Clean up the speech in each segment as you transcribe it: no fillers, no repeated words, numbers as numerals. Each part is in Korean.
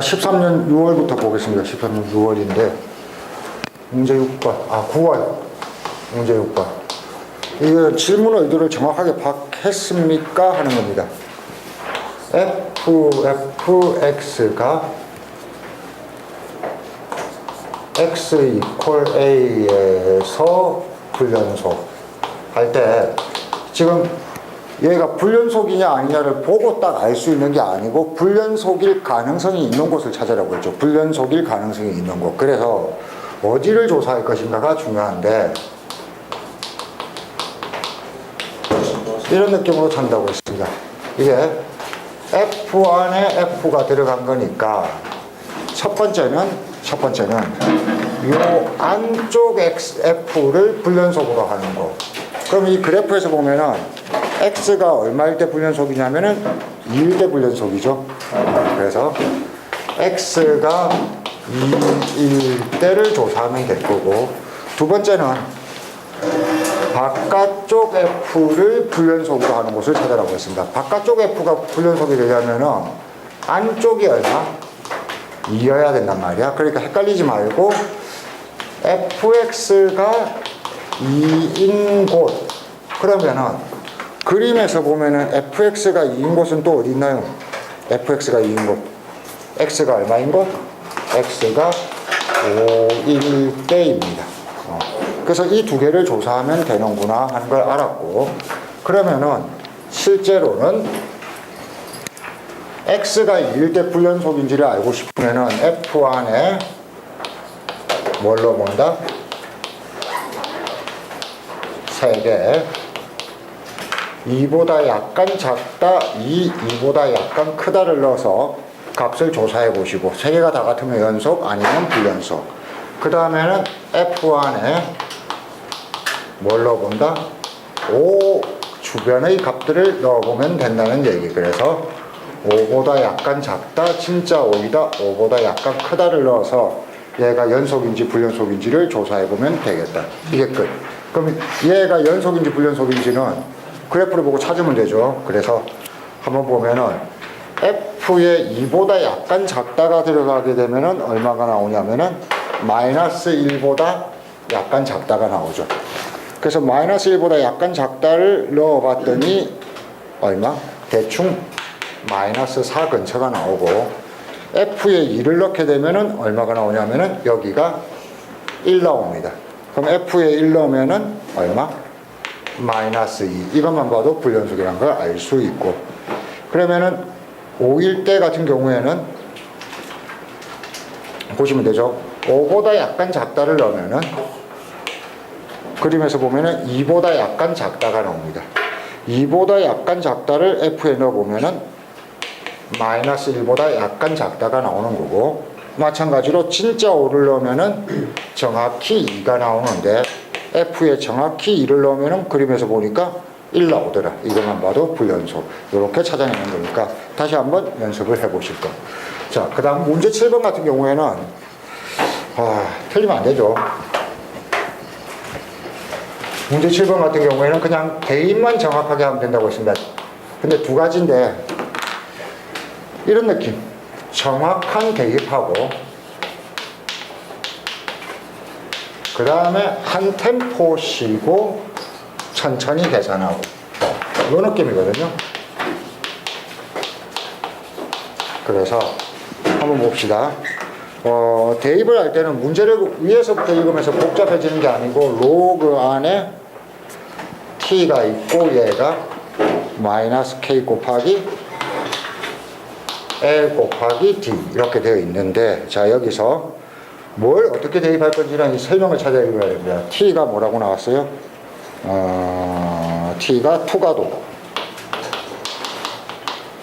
13년 6월부터 보겠습니다. 13년 6월인데 문제 6번, 9월 문제 6번. 이게 질문 의도를 정확하게 파악했습니까? 하는 겁니다. fx가 x 이퀄 a에서 불연속 할 때 지금 얘가 불연속이냐 아니냐를 보고 딱 알 수 있는 게 아니고 불연속일 가능성이 있는 곳을 찾으라고 했죠. 불연속일 가능성이 있는 곳. 그래서 어디를 조사할 것인가가 중요한데 이런 느낌으로 찬다고 했습니다. 이게 F 안에 F가 들어간 거니까 첫 번째는 요 안쪽 F를 불연속으로 하는 거. 그럼 이 그래프에서 보면은 X가 얼마일 때 불연속이냐면은 2일 때 불연속이죠. 그래서 X가 2일 때를 조사하면 될 거고, 두 번째는 바깥쪽 F를 불연속으로 하는 곳을 찾으라고 했습니다. 바깥쪽 F가 불연속이 되려면은 안쪽이 얼마? 2여야 된단 말이야. 그러니까 헷갈리지 말고 fx가 2인 곳, 그러면은 그림에서 보면은 fx가 2인 곳은 또 어디 있나요? fx가 2인 곳, x가 얼마인 곳? x가 5일 때입니다. 그래서 이 두 개를 조사하면 되는구나 하는 걸 알았고, 그러면은 실제로는 x가 2일 때 불연속인지를 알고 싶으면은 f 안에 뭘로 본다? 3개. 2보다 약간 작다, 2보다 약간 크다를 넣어서 값을 조사해 보시고, 3개가 다 같으면 연속 아니면 불연속. 그 다음에는 f 안에 뭘로 본다? 5 주변의 값들을 넣어보면 된다는 얘기. 그래서 5보다 약간 작다, 진짜 5이다, 5보다 약간 크다를 넣어서 얘가 연속인지 불연속인지를 조사해보면 되겠다. 이게 끝. 그럼 얘가 연속인지 불연속인지는 그래프를 보고 찾으면 되죠. 그래서 한번 보면은 F에 2보다 약간 작다가 들어가게 되면은 얼마가 나오냐면은 마이너스 1보다 약간 작다가 나오죠. 그래서 마이너스 1보다 약간 작다를 넣어봤더니 얼마? 대충 마이너스 4 근처가 나오고, F에 2를 넣게 되면은 얼마가 나오냐면은 여기가 1 나옵니다. 그럼 F에 1 넣으면은 얼마? 마이너스 2. 이것만 봐도 불연속이라는 걸 알 수 있고, 그러면은 5일 때 같은 경우에는 보시면 되죠. 5보다 약간 작다를 넣으면은 그림에서 보면은 2보다 약간 작다가 나옵니다. 2보다 약간 작다를 F에 넣어보면은 마이너스 1보다 약간 작다가 나오는 거고, 마찬가지로 진짜 5를 넣으면은 정확히 2가 나오는데 F에 정확히 2를 넣으면은 그림에서 보니까 1 나오더라. 이것만 봐도 불연속. 이렇게 찾아내는 거니까 다시 한번 연습을 해 보실 거. 자, 그 다음 문제 7번 같은 경우에는 틀리면 안 되죠. 문제 7번 같은 경우에는 그냥 대입만 정확하게 하면 된다고 했습니다. 근데 두 가지인데 이런 느낌. 정확한 대입하고 그 다음에 한 템포 쉬고 천천히 계산하고, 이 느낌이거든요. 그래서 한번 봅시다. 대입을 할 때는 문제를 위에서부터 읽으면서 복잡해지는 게 아니고 로그 안에 t가 있고 얘가 마이너스 k 곱하기 l 곱하기 d 이렇게 되어 있는데, 자 여기서 뭘 어떻게 대입할 건지는 이 설명을 찾아 읽어야 됩니다. t가 뭐라고 나왔어요? t가 투가도.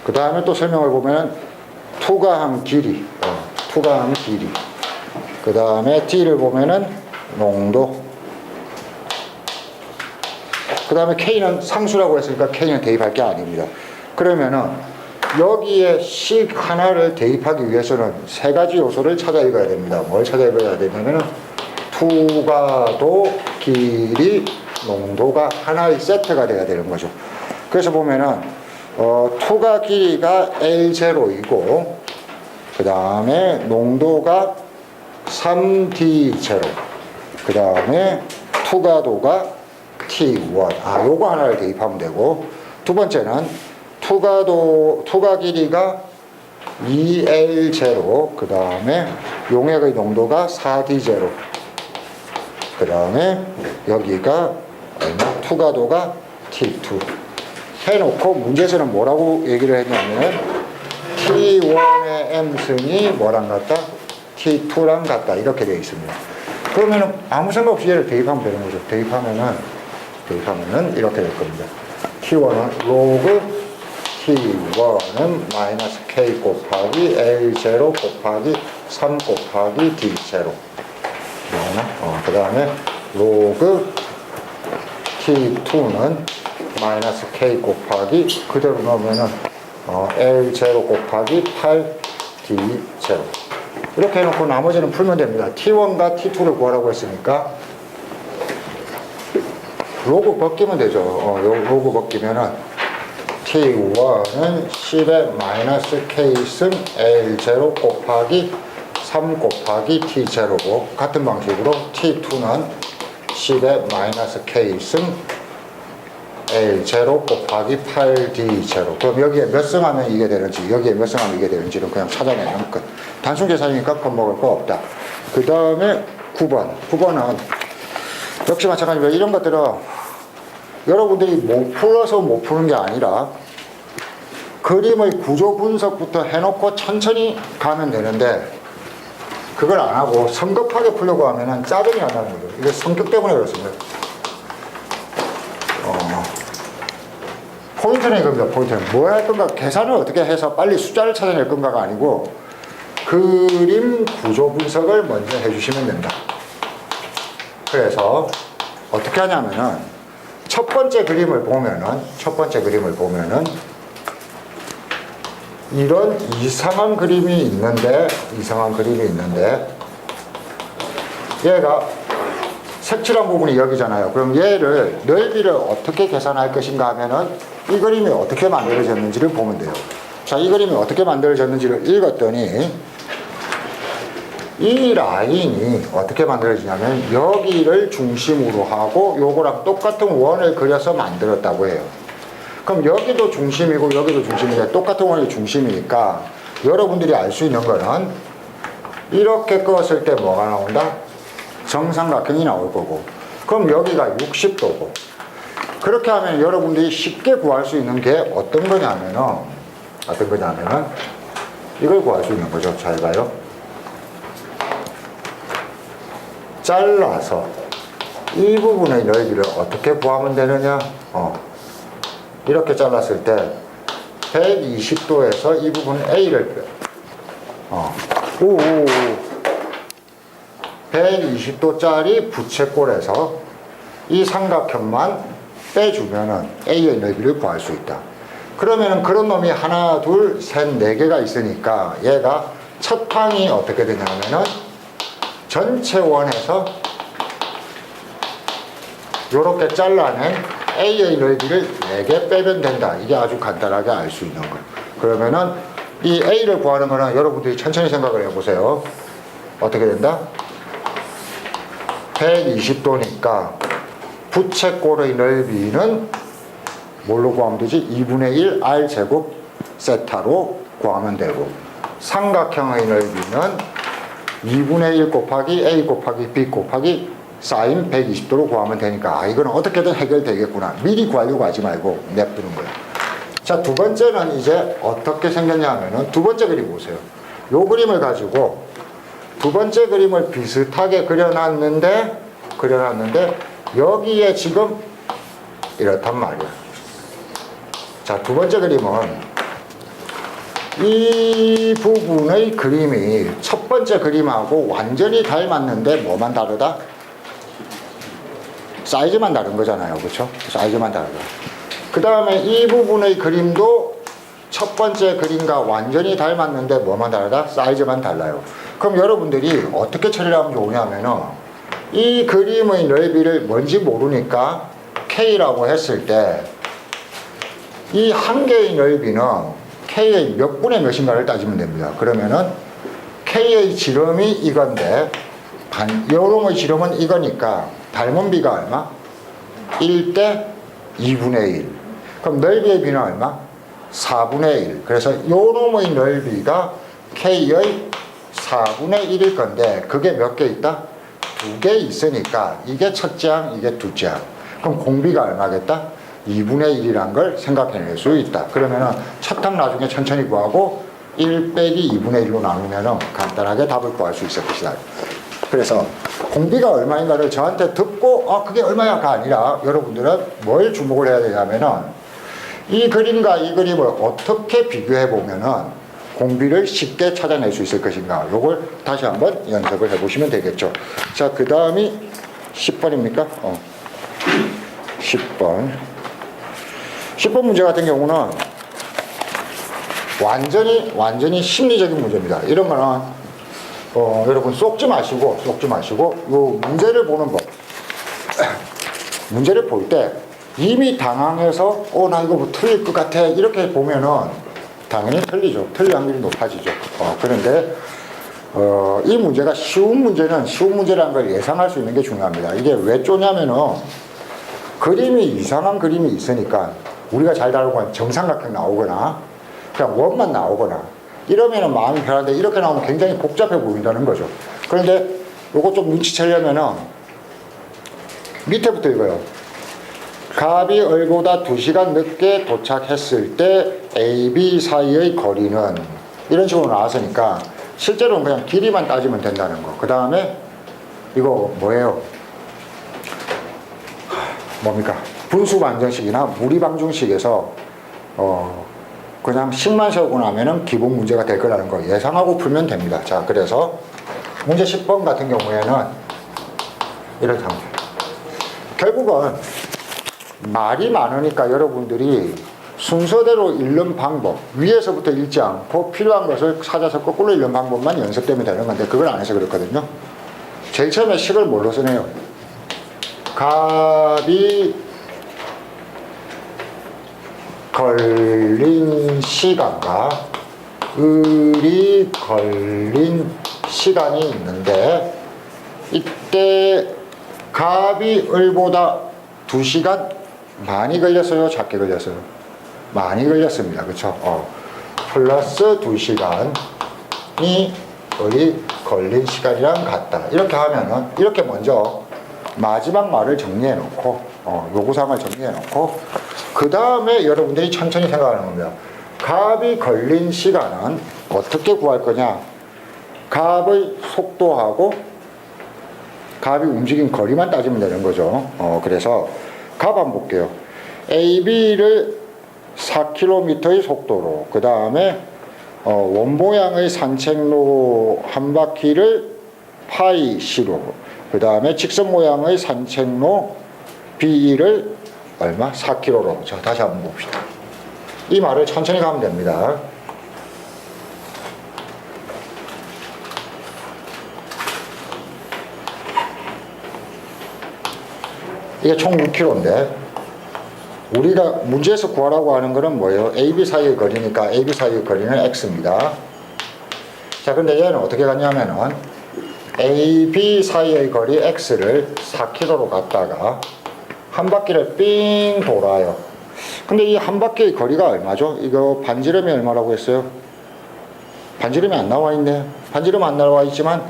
그 다음에 또 설명을 보면 투가함 길이, 투가함 길이. 그 다음에 t를 보면은 농도. 그 다음에 k는 상수라고 했으니까 k는 대입할 게 아닙니다. 그러면은 여기에 식 하나를 대입하기 위해서는 세 가지 요소를 찾아 읽어야 됩니다. 뭘 찾아 읽어야 되냐면은 투가도, 길이, 농도가 하나의 세트가 돼야 되는 거죠. 그래서 보면은 투가 길이가 L0이고 그 다음에 농도가 3D 제로, 그 다음에 투과도가 T1. 요거 하나를 대입하면 되고, 두 번째는 투과 길이가 2L 제로, 그 다음에 용액의 농도가 4D 제로, 그 다음에 여기가 투과도가 T2 해놓고, 문제에서는 뭐라고 얘기를 했냐면 T1의 M승이 뭐랑 같다? T2랑 같다. 이렇게 되어 있습니다. 그러면은 아무 생각 없이 얘를 대입하면 되는 거죠. 대입하면은 이렇게 될 겁니다. T1은 로그 T1은 마이너스 K 곱하기 L0 곱하기 3 곱하기 D0. 그 다음에 로그 T2는 마이너스 K 곱하기 그대로 넣으면은 L0 곱하기 8D0. 이렇게 해놓고 나머지는 풀면 됩니다. T1과 T2를 구하라고 했으니까 로그 벗기면 되죠. 로그 벗기면은 T1은 10의 마이너스 K승 L0 곱하기 3 곱하기 T0고, 같은 방식으로 T2는 10의 마이너스 K승 L0 곱하기 8D0. 그럼 여기에 몇 승하면 이게 되는지, 여기에 몇 승하면 이게 되는지를 그냥 찾아내면 끝. 단순 계산이니까 겁먹을 거 없다. 그 다음에 9번은 역시 마찬가지로 이런 것들은 여러분들이 못 풀어서 못 푸는 게 아니라 그림의 구조 분석부터 해놓고 천천히 가면 되는데, 그걸 안 하고 성급하게 풀려고 하면은 짜증이 안 나는 거죠. 이게 성격 때문에 그렇습니다. 포인트는 이겁니다. 포인트는 뭐 할 건가, 계산을 어떻게 해서 빨리 숫자를 찾아낼 건가가 아니고 그림 구조 분석을 먼저 해주시면 된다. 그래서 어떻게 하냐면은 첫 번째 그림을 보면은 이런 이상한 그림이 있는데 얘가 색칠한 부분이 여기잖아요. 그럼 얘를 넓이를 어떻게 계산할 것인가 하면은 이 그림이 어떻게 만들어졌는지를 보면 돼요. 자, 이 그림이 어떻게 만들어졌는지를 읽었더니 이 라인이 어떻게 만들어지냐면 여기를 중심으로 하고 요거랑 똑같은 원을 그려서 만들었다고 해요. 그럼 여기도 중심이고 여기도 중심이니까 똑같은 원이 중심이니까 여러분들이 알 수 있는 거는 이렇게 껐을 때 뭐가 나온다? 정삼각형이 나올 거고, 그럼 여기가 60도고, 그렇게 하면 여러분들이 쉽게 구할 수 있는 게 어떤 거냐면은 이걸 구할 수 있는 거죠. 잘 봐요. 잘라서 이 부분의 넓이를 어떻게 구하면 되느냐? 이렇게 잘랐을 때 120도에서 이 부분 A를 빼요. 120도짜리 부채꼴에서 이 삼각형만 빼주면은 A의 넓이를 구할 수 있다. 그러면은 그런 놈이 하나, 둘, 셋, 네 개가 있으니까 얘가 첫 항이 어떻게 되냐면은 전체 원에서 이렇게 잘라낸 A의 넓이를 4개 빼면 된다. 이게 아주 간단하게 알 수 있는 거예요. 그러면은 이 A를 구하는 거는 여러분들이 천천히 생각을 해보세요. 어떻게 된다? 120도니까 부채꼴의 넓이는 뭘로 구하면 되지? 2분의 1 R제곱 세타로 구하면 되고, 삼각형의 넓이는 2분의 1 곱하기 A 곱하기 B 곱하기 사인 120도로 구하면 되니까 이거는 어떻게든 해결되겠구나. 미리 구하려고 하지 말고 냅두는 거예요. 자, 두 번째는 이제 어떻게 생겼냐 하면은 두 번째 그림 보세요. 요 그림을 가지고 두 번째 그림을 비슷하게 그려놨는데 여기에 지금 이렇단 말이야. 자, 두 번째 그림은 이 부분의 그림이 첫 번째 그림하고 완전히 닮았는데 뭐만 다르다? 사이즈만 다른 거잖아요. 그렇죠? 사이즈만 다르다. 그 다음에 이 부분의 그림도 첫 번째 그림과 완전히 닮았는데 뭐만 다르다? 사이즈만 달라요. 그럼 여러분들이 어떻게 처리를 하면 좋으냐면은 이 그림의 넓이를 뭔지 모르니까 K라고 했을 때 이 한 개의 넓이는 K의 몇 분의 몇인가를 따지면 됩니다. 그러면은 K의 지름이 이건데 요놈의 지름은 이거니까 닮은 비가 얼마? 1대 2분의 1. 그럼 넓이의 비는 얼마? 4분의 1. 그래서 요놈의 넓이가 K의 4분의 1일 건데 그게 몇 개 있다? 2개 있으니까 이게 첫째 항, 이게 둘째 항. 그럼 공비가 얼마겠다? 2분의 1이란 걸 생각해낼 수 있다. 그러면은 첫 항 나중에 천천히 구하고 1 빼기 2분의 1로 나누면은 간단하게 답을 구할 수 있을 것이다. 그래서 공비가 얼마인가를 저한테 듣고 그게 얼마야가 아니라 여러분들은 뭘 주목을 해야 되냐면은 이 그림과 이 그림을 어떻게 비교해 보면은 공비를 쉽게 찾아낼 수 있을 것인가, 요걸 다시 한번 연습을 해 보시면 되겠죠. 자, 그 다음이 10번입니까? 10번 문제 같은 경우는 완전히 심리적인 문제입니다. 이런 거는 여러분 쏙지 마시고 요 문제를 보는 법. 문제를 볼 때 이미 당황해서 나 이거 뭐 틀릴 것 같아 이렇게 보면은 당연히 틀리죠. 틀릴 확률이 높아지죠. 그런데 이 문제가 쉬운 문제라는 걸 예상할 수 있는 게 중요합니다. 이게 왜 쪼냐면은 그림이 이상한 그림이 있으니까 우리가 잘 다루고 정삼각형 나오거나 그냥 원만 나오거나 이러면은 마음이 편한데 이렇게 나오면 굉장히 복잡해 보인다는 거죠. 그런데 요거 좀 눈치채려면은 밑에부터 읽어요. 갑이 을보다 2시간 늦게 도착했을 때 A, B 사이의 거리는 이런 식으로 나왔으니까 실제로는 그냥 길이만 따지면 된다는 거. 그 다음에 이거 뭐예요? 뭡니까? 분수 방정식이나 무리 방정식에서 그냥 식만 세우고 나면은 기본 문제가 될 거라는 거 예상하고 풀면 됩니다. 자, 그래서 문제 10번 같은 경우에는 이런 상태. 결국은 말이 많으니까 여러분들이 순서대로 읽는 방법, 위에서부터 읽지 않고 필요한 것을 찾아서 거꾸로 읽는 방법만 연습되면 되는 건데 그걸 안 해서 그렇거든요. 제일 처음에 식을 뭘로 쓰네요? 갑이 걸린 시간과 을이 걸린 시간이 있는데 이때 갑이 을보다 2시간 많이 걸렸어요? 작게 걸렸어요? 많이 걸렸습니다. 그쵸? 플러스 2시간이 을이 걸린 시간이랑 같다. 이렇게 하면은 이렇게 먼저 마지막 말을 정리해 놓고 요구사항을 정리해 놓고 그 다음에 여러분들이 천천히 생각하는 겁니다. 갑이 걸린 시간은 어떻게 구할 거냐? 갑의 속도하고 갑이 움직인 거리만 따지면 되는 거죠. 그래서 갑 한번 볼게요. AB를 4km의 속도로, 그 다음에 원모양의 산책로 한 바퀴를 파이 C로, 그 다음에 직선 모양의 산책로 B를 얼마? 4km로. 자, 다시 한번 봅시다. 이 말을 천천히 가면 됩니다. 이게 총 6km인데 우리가 문제에서 구하라고 하는 거는 뭐예요? AB 사이의 거리니까 AB 사이의 거리는 X입니다. 자, 근데 얘는 어떻게 갔냐면은 AB 사이의 거리 X를 4km로 갔다가 한 바퀴를 삥 돌아요. 근데 이 한 바퀴의 거리가 얼마죠? 이거 반지름이 얼마라고 했어요? 반지름이 안 나와 있네. 반지름 안 나와 있지만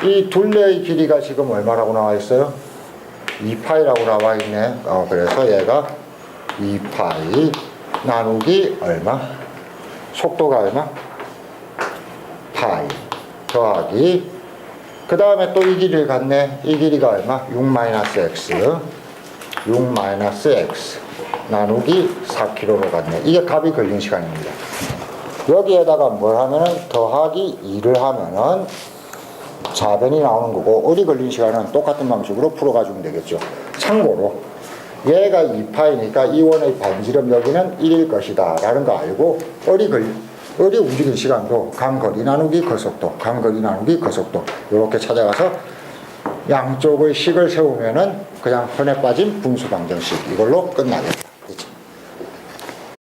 이 둘레의 길이가 지금 얼마라고 나와 있어요? 2파이라고 나와 있네. 그래서 얘가 2파이 나누기 얼마? 속도가 얼마? 파이 더하기 그 다음에 또 이 길이를 갔네. 이 길이가 얼마? 6-x 6-x 나누기 4km로 갔네. 이게 갑이 걸린 시간입니다. 여기에다가 뭘 하면은 더하기 2를 하면은 4변이 나오는 거고 을이 걸린 시간은 똑같은 방식으로 풀어가주면 되겠죠. 참고로 얘가 2파이니까 이 원의 반지름 여기는 1일 것이다 라는 거 알고 을이 움직인 시간도 간거리 나누기 거속도, 간거리 나누기 거속도 이렇게 찾아가서 양쪽의 식을 세우면은 그냥 흔해 빠진 분수 방정식 이걸로 끝나겠다.